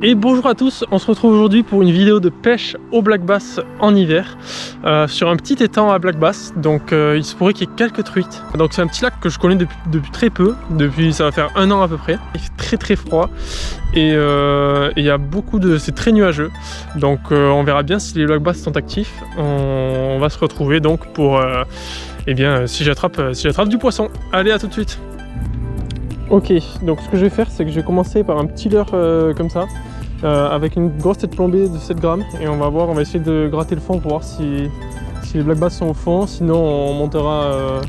Et bonjour à tous, on se retrouve aujourd'hui pour une vidéo de pêche au black bass en hiver sur un petit étang à black bass. Donc il se pourrait qu'il y ait quelques truites. Donc c'est un petit lac que je connais depuis très peu, depuis ça va faire 1 an à peu près. Il fait très froid et il y a beaucoup de... c'est très nuageux. Donc on verra bien si les black bass sont actifs. On va se retrouver donc pour eh bien si j'attrape du poisson. Allez, à tout de suite. Ok, donc ce que je vais faire, c'est que je vais commencer par un petit leurre comme ça, avec une grosse tête plombée de 7 grammes, et on va essayer de gratter le fond pour voir si les black bass sont au fond. Sinon on montera,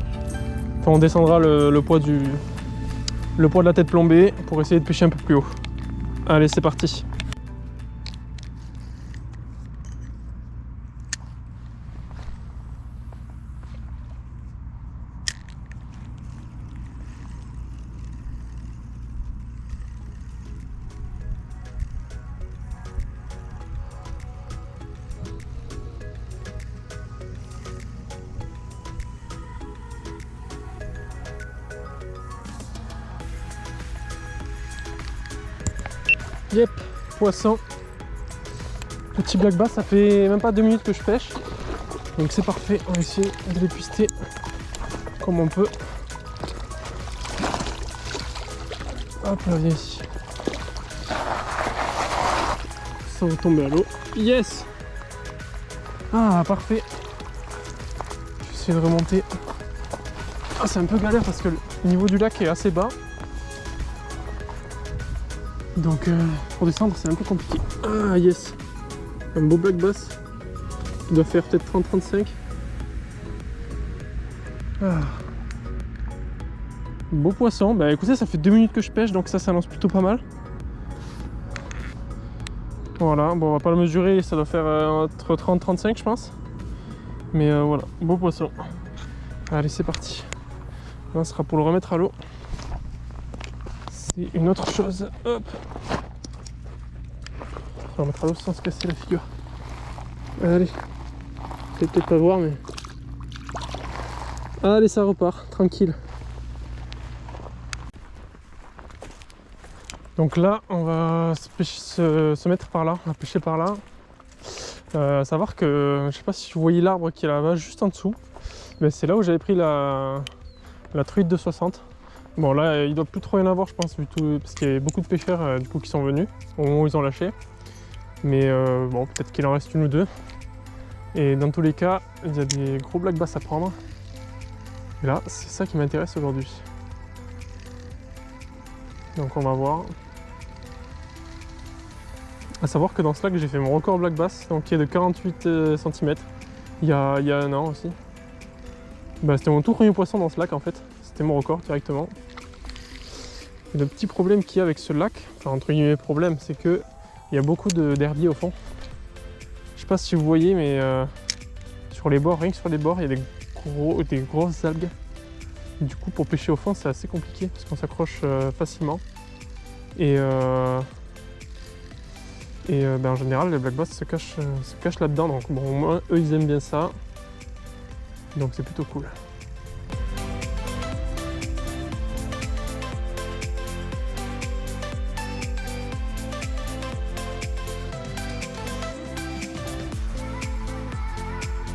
on descendra le poids de la tête plombée pour essayer de pêcher un peu plus haut. Allez, c'est parti. Yep, poisson. Petit black bass, ça fait même pas 2 minutes que je pêche. Donc c'est parfait, on va essayer de les pister comme on peut. Hop là, viens ici. Ça va tomber à l'eau. Yes! Ah, parfait. Je vais essayer de remonter. Ah, c'est un peu galère parce que le niveau du lac est assez bas. Donc pour descendre c'est un peu compliqué. Ah yes, un beau black bass qui doit faire peut-être 30-35. Ah. Beau poisson. Bah écoutez, ça fait 2 minutes que je pêche, donc ça lance plutôt pas mal. Voilà, bon on va pas le mesurer, ça doit faire entre 30-35 je pense. Mais voilà, beau poisson. Allez, c'est parti. Là ce sera pour le remettre à l'eau. C'est une autre chose. Hop. On va mettre à l'eau sans se casser la figure. Allez. Vous pouvez peut-être pas voir, mais... Allez, ça repart. Tranquille. Donc là, on va se mettre par là. On va pêcher par là. À savoir que... Je sais pas si vous voyez l'arbre qui est là-bas, juste en dessous. Mais c'est là où j'avais pris la truite de 60. Bon là il doit plus trop y en avoir je pense du tout, parce qu'il y avait beaucoup de pêcheurs du coup qui sont venus au moment où ils ont lâché. Mais bon, peut-être qu'il en reste une ou deux. Et dans tous les cas, il y a des gros black bass à prendre. Et là, c'est ça qui m'intéresse aujourd'hui. Donc on va voir. À savoir que dans ce lac j'ai fait mon record black bass, donc qui est de 48 cm. Il y a 1 an aussi. Bah, c'était mon tout premier poisson dans ce lac en fait. C'était mon record directement. Et le petit problème qu'il y a avec ce lac, enfin entre guillemets problème, c'est que il y a beaucoup d'herbiers au fond. Je sais pas si vous voyez, mais sur les bords, rien que sur les bords, il y a des grosses algues. Et du coup, pour pêcher au fond, c'est assez compliqué parce qu'on s'accroche facilement. Et ben, en général, les black bass se cachent là-dedans. Donc bon, au moins, eux, ils aiment bien ça. Donc c'est plutôt cool.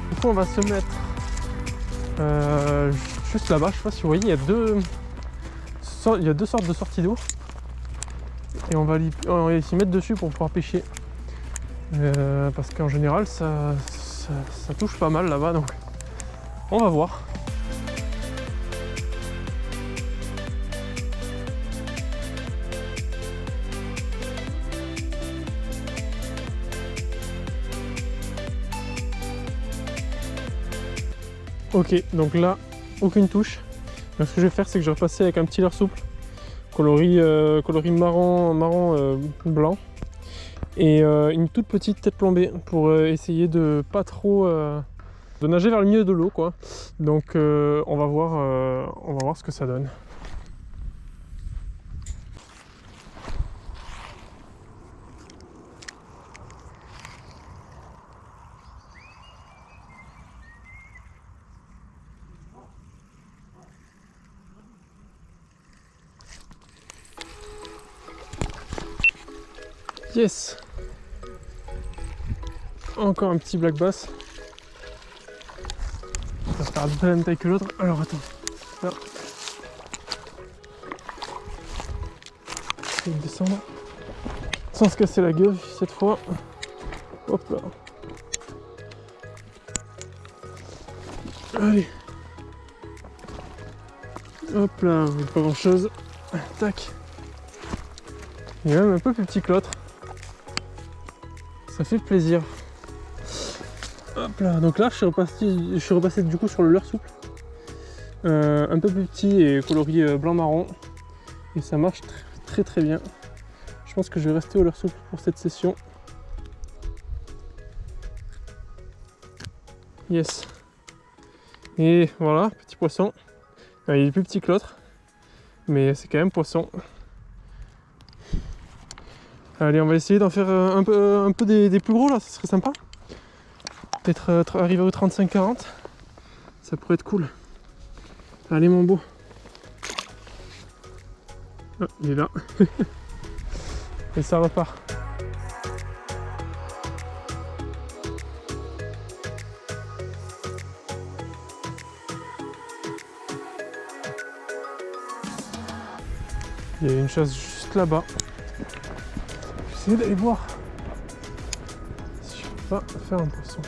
Du coup, on va se mettre juste là-bas. Je sais pas si vous voyez, il y a deux sortes de sorties d'eau. Et on va s'y mettre dessus pour pouvoir pêcher. Parce qu'en général, ça touche pas mal là-bas. Donc on va voir. Ok, donc là, aucune touche. Donc, ce que je vais faire, c'est que je vais repasser avec un petit leurre souple, coloris marron blanc, et une toute petite tête plombée pour essayer de pas trop de nager vers le milieu de l'eau, quoi. Donc on va voir ce que ça donne. Yes. Encore un petit black bass. Ça va faire à peu près la même taille que l'autre. Alors attends. Là. Je vais descendre. Sans se casser la gueule cette fois. Hop là. Allez. Hop là, pas grand chose. Tac. Il est même un peu plus petit que l'autre. Ça fait plaisir. Hop là, donc là je suis repassé du coup sur le leurre souple. Un peu plus petit et coloris blanc-marron. Et ça marche très bien. Je pense que je vais rester au leurre souple pour cette session. Yes. Et voilà, petit poisson. Il est plus petit que l'autre, mais c'est quand même poisson. Allez, on va essayer d'en faire un peu des plus gros là, ça serait sympa. Peut-être arriver au 35-40, ça pourrait être cool. Allez mon beau. Ah, il est là. Et ça repart. Il y a une chasse juste là-bas. J'essaie d'aller voir si je peux pas faire un poisson.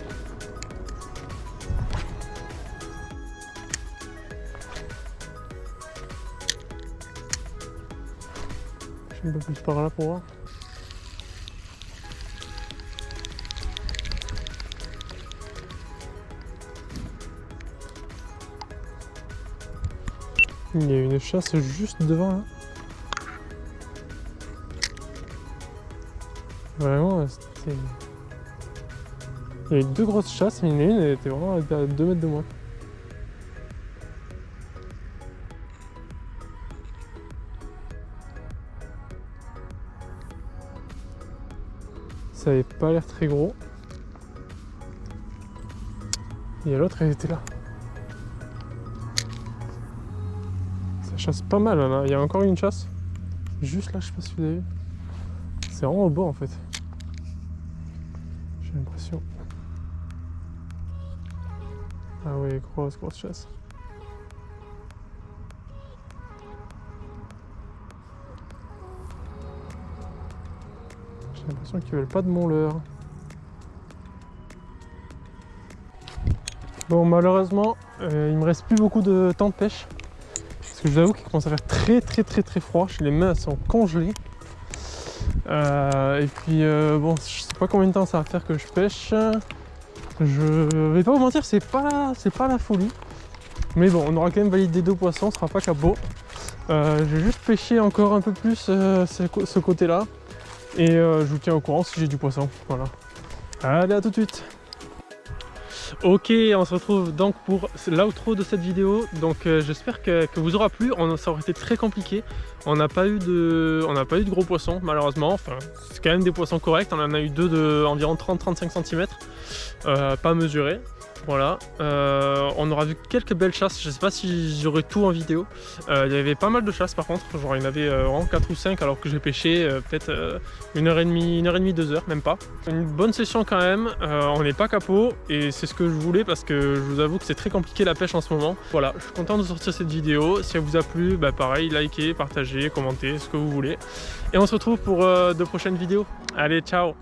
Je vais un peu plus par là pour voir. Il y a une chasse juste devant là. Vraiment, c'était... Il y a eu deux grosses chasses, mais il y en a une, elle était vraiment à 2 mètres de moi. Ça avait pas l'air très gros. Et l'autre, elle était là. Ça chasse pas mal là. Il y a encore une chasse. Juste là, je sais pas si vous avez vu. C'est vraiment au bord en fait. J'ai l'impression. Ah ouais, grosse chasse. J'ai l'impression qu'ils veulent pas de mon leurre. Bon, malheureusement, il me reste plus beaucoup de temps de pêche. Parce que je vous avoue qu'il commence à faire très froid. Les mains sont congelées. Et puis bon, je sais pas combien de temps ça va faire que je pêche. Je vais pas vous mentir, c'est pas la folie. Mais bon, on aura quand même validé 2 poissons, on sera pas cabot. Je vais juste pêcher encore un peu plus ce côté là. Et je vous tiens au courant si j'ai du poisson. Voilà. Allez, à tout de suite. Ok, on se retrouve donc pour l'outro de cette vidéo. Donc j'espère que vous aura plu. Ça aurait été très compliqué. On n'a pas eu de gros poissons malheureusement. Enfin, c'est quand même des poissons corrects. On en a eu 2 de environ 30-35 cm. Pas mesurés. Voilà, on aura vu quelques belles chasses, je sais pas si j'aurai tout en vidéo. Il y avait pas mal de chasses par contre, genre il y en avait vraiment 4 ou 5 alors que j'ai pêché peut-être 1h30, 2 heures, même pas. Une bonne session quand même, on n'est pas capot et c'est ce que je voulais parce que je vous avoue que c'est très compliqué la pêche en ce moment. Voilà, je suis content de sortir cette vidéo, si elle vous a plu, bah pareil, likez, partagez, commentez, ce que vous voulez. Et on se retrouve pour de prochaines vidéos. Allez, ciao!